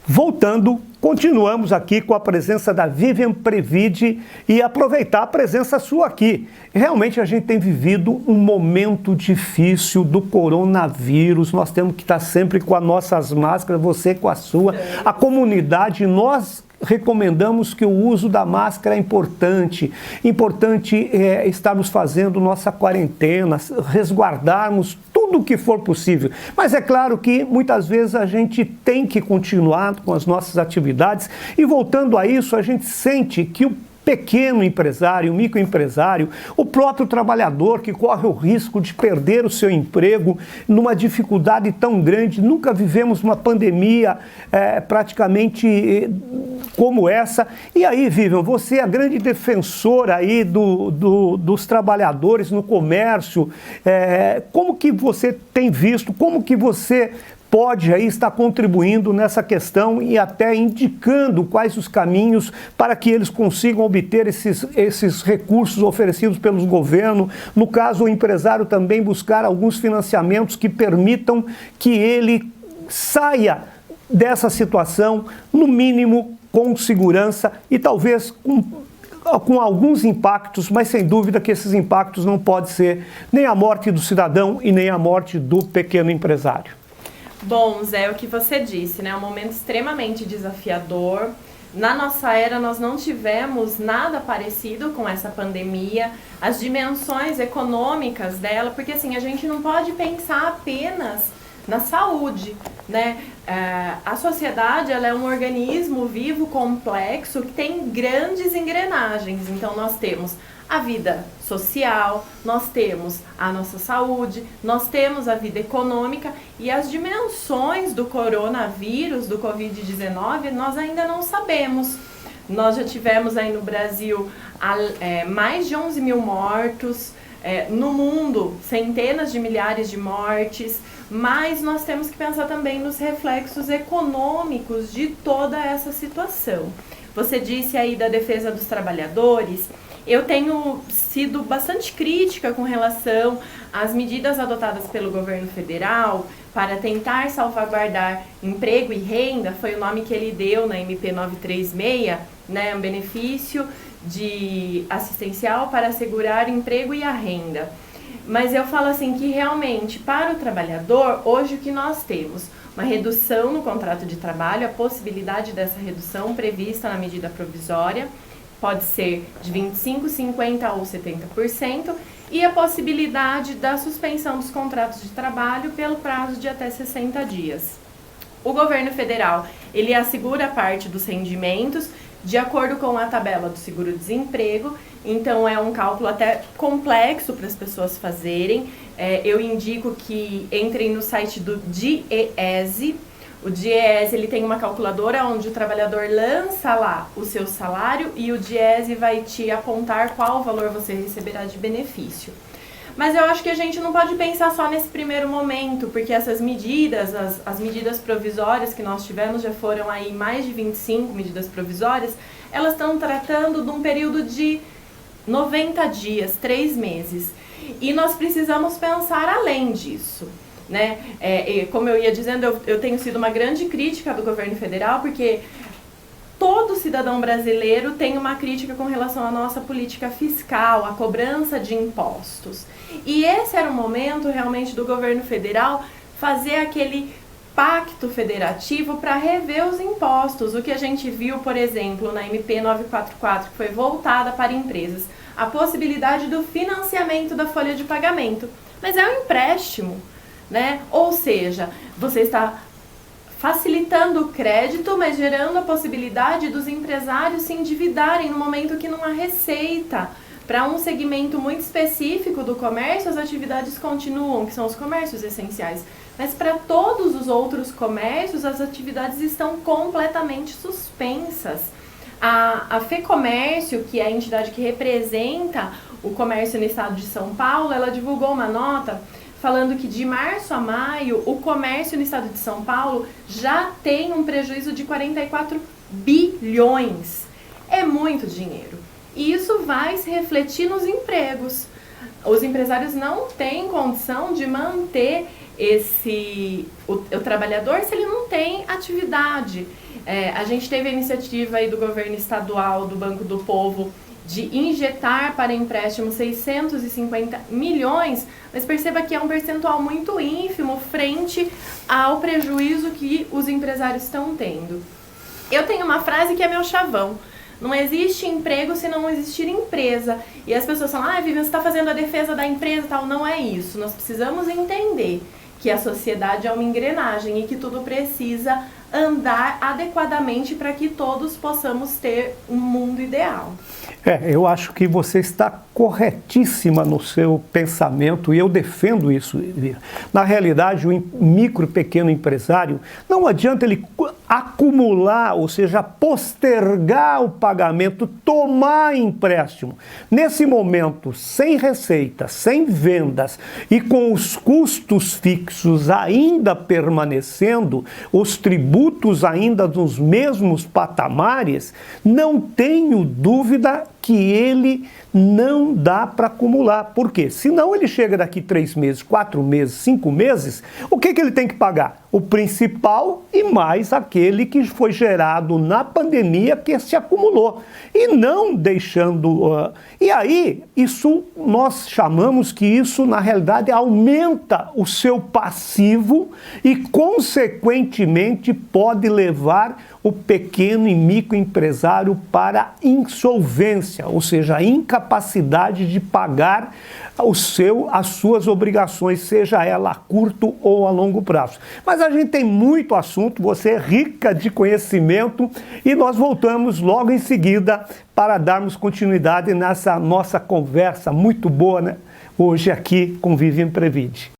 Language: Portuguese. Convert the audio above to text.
Voltando, continuamos aqui com a presença da Vivian Previde e aproveitar a presença sua aqui. Realmente a gente tem vivido um momento difícil do coronavírus, nós temos que estar sempre com as nossas máscaras, você com a sua, a comunidade, nós recomendamos que o uso da máscara é importante. Importante estarmos fazendo nossa quarentena, resguardarmos tudo o que for possível. Mas é claro que muitas vezes a gente tem que continuar com as nossas atividades e voltando a isso, a gente sente que o pequeno empresário, o microempresário, o próprio trabalhador que corre o risco de perder o seu emprego numa dificuldade tão grande. Nunca vivemos uma pandemia praticamente como essa. E aí, Vivian, você é a grande defensora aí dos trabalhadores no comércio. Como que você tem visto, como que você pode aí estar contribuindo nessa questão e até indicando quais os caminhos para que eles consigam obter esses recursos oferecidos pelos governos. No caso, o empresário também buscar alguns financiamentos que permitam que ele saia dessa situação, no mínimo com segurança e talvez com alguns impactos, mas sem dúvida que esses impactos não podem ser nem a morte do cidadão e nem a morte do pequeno empresário. Bom, Zé, o que você disse, né? Um momento extremamente desafiador. Na nossa era, nós não tivemos nada parecido com essa pandemia, as dimensões econômicas dela, porque assim, a gente não pode pensar apenas na saúde, né? A sociedade, ela é um organismo vivo, complexo, que tem grandes engrenagens. Então, nós temos a vida social, nós temos a nossa saúde, nós temos a vida econômica e as dimensões do coronavírus, do Covid-19, nós ainda não sabemos. Nós já tivemos aí no Brasil mais de 11 mil mortos, no mundo centenas de milhares de mortes, mas nós temos que pensar também nos reflexos econômicos de toda essa situação. Você disse aí da defesa dos trabalhadores. Eu tenho sido bastante crítica com relação às medidas adotadas pelo governo federal para tentar salvaguardar emprego e renda, foi o nome que ele deu na MP 936, né, um benefício assistencial para assegurar emprego e a renda. Mas eu falo assim que realmente para o trabalhador, hoje o que nós temos? Uma redução no contrato de trabalho, a possibilidade dessa redução prevista na medida provisória, pode ser de 25%, 50% ou 70%, e a possibilidade da suspensão dos contratos de trabalho pelo prazo de até 60 dias. O governo federal, ele assegura parte dos rendimentos de acordo com a tabela do seguro-desemprego, então é um cálculo até complexo para as pessoas fazerem. Eu indico que entrem no site do DIEESE. O DIEESE, ele tem uma calculadora onde o trabalhador lança lá o seu salário e o DIEESE vai te apontar qual valor você receberá de benefício. Mas eu acho que a gente não pode pensar só nesse primeiro momento, porque essas medidas, as medidas provisórias que nós tivemos, já foram aí mais de 25 medidas provisórias, elas estão tratando de um período de 90 dias, 3 meses. E nós precisamos pensar além disso. Né? Como eu ia dizendo, eu tenho sido uma grande crítica do governo federal, porque todo cidadão brasileiro tem uma crítica com relação à nossa política fiscal, à cobrança de impostos. E esse era o momento realmente do governo federal fazer aquele pacto federativo para rever os impostos. O que a gente viu, por exemplo, na MP 944, que foi voltada para empresas, a possibilidade do financiamento da folha de pagamento. Mas é um empréstimo. Né? Ou seja, você está facilitando o crédito, mas gerando a possibilidade dos empresários se endividarem no momento que não há receita. Para um segmento muito específico do comércio, as atividades continuam, que são os comércios essenciais. Mas para todos os outros comércios, as atividades estão completamente suspensas. A FEComércio, que é a entidade que representa o comércio no estado de São Paulo, ela divulgou uma nota falando que de março a maio, o comércio no estado de São Paulo já tem um prejuízo de 44 bilhões. É muito dinheiro. E isso vai se refletir nos empregos. Os empresários não têm condição de manter o trabalhador se ele não tem atividade. A gente teve a iniciativa aí do governo estadual, do Banco do Povo, de injetar para empréstimo 650 milhões, mas perceba que é um percentual muito ínfimo frente ao prejuízo que os empresários estão tendo. Eu tenho uma frase que é meu chavão: não existe emprego se não existir empresa. E as pessoas falam, Vivian, você está fazendo a defesa da empresa e tal. Não é isso. Nós precisamos entender que a sociedade é uma engrenagem e que tudo precisa andar adequadamente para que todos possamos ter um mundo ideal. Eu acho que você está corretíssima no seu pensamento e eu defendo isso. Na realidade, o micro e pequeno empresário, não adianta ele acumular, ou seja, postergar o pagamento, tomar empréstimo. Nesse momento, sem receita, sem vendas e com os custos fixos ainda permanecendo, os tributos ainda nos mesmos patamares, não tenho dúvida que ele não dá para acumular. Por quê? Senão ele chega daqui 3 meses, 4 meses, 5 meses, o que ele tem que pagar? O principal e mais aquele que foi gerado na pandemia que se acumulou. E não deixando... E aí, isso nós chamamos que isso, na realidade, aumenta o seu passivo e, consequentemente, pode levar o pequeno e microempresário para insolvência, ou seja, a incapacidade de pagar as suas obrigações, seja ela a curto ou a longo prazo. Mas a gente tem muito assunto, você é rica de conhecimento e nós voltamos logo em seguida para darmos continuidade nessa nossa conversa muito boa, né? Hoje aqui com Vivian Previde.